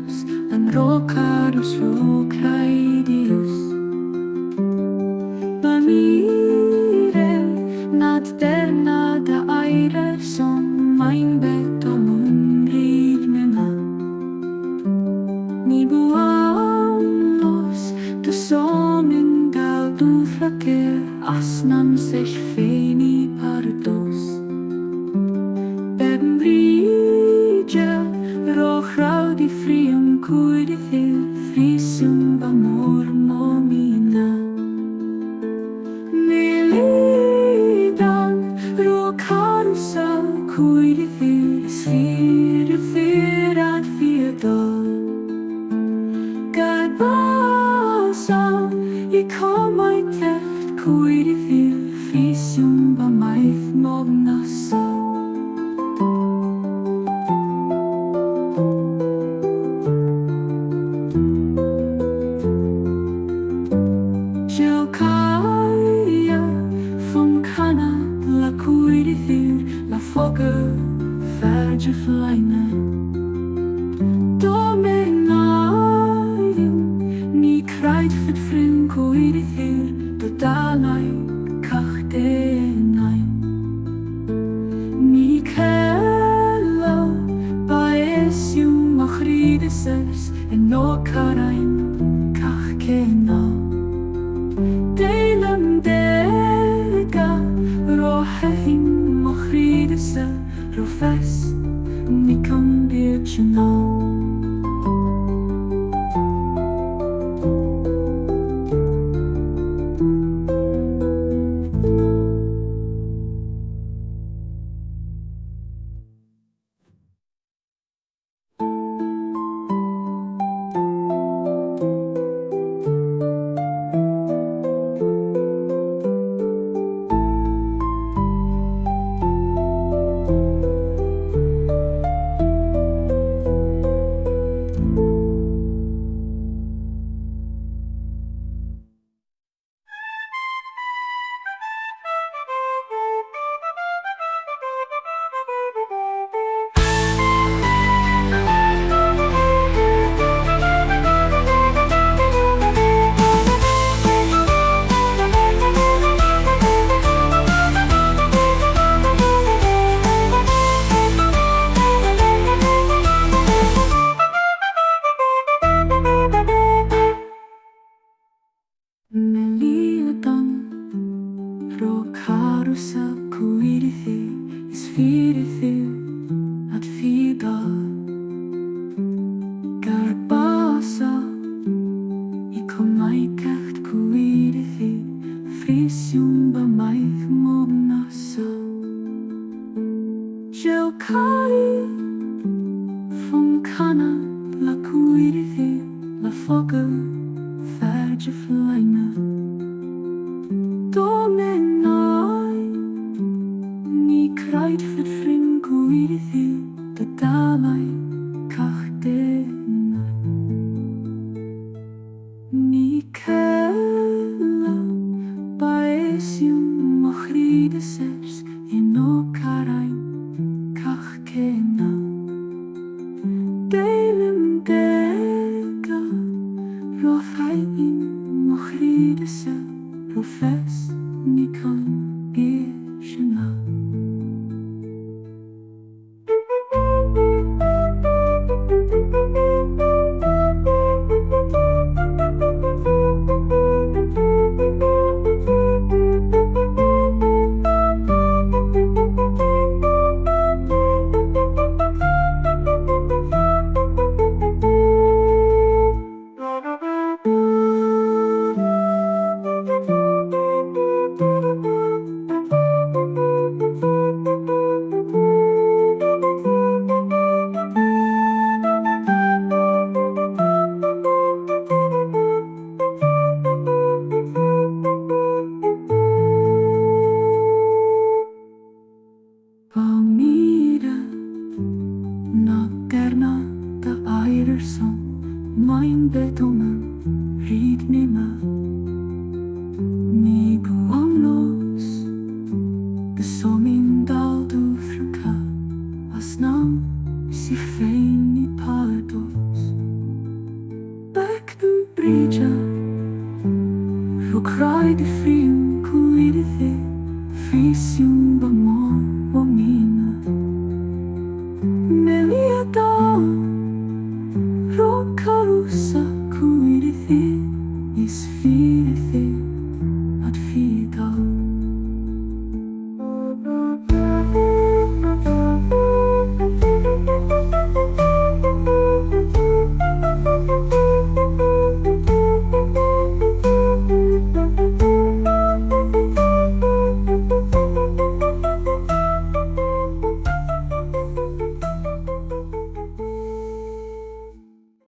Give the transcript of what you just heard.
Dios, enrocados Ukrainios. Bamire nad nada aire som mein betomum ridmena. Ni buamos du somen gal du flaker asnan sich feni pardos. Beben brige roch raudi frium cuide hil frisum bamor momina. Milidan rokarusa cuide hil sfir ad fiedal. Gad basa I komai teft cuide hil frisum bamaith mognasa. Gelkaya vom Kana la cuide hil la fogge verge flyne. Domenaien ni kreit fit frin cuide hil do dalai kachte nein. Ni kella baesium machrideses en no karain kachkena. Delam dega rohehim machridese rofes nikon birchena. Milidan rokarusa cuide hil sfir ad fiedal. Garbasa I komai teft cuide hil frisium bamaith mognasa. Gelkaya vom Kana la cuide hil la fogge verge flyne. Domenai ni kreit fit frin cuide hil do dalai kachte nein. Ni kella baesium machrideses en no karain kachkena. Delim dega rohehim machridese rofes nikon birchena. Palmira nagerna da aire som mein betommen ridmima. Ni buamnos de somin dal du franca asnam si fein I pardos. brilla. Lo crai di film cuide de Fisium d'amor omina. Meliada Roca russa cuide de Isfide de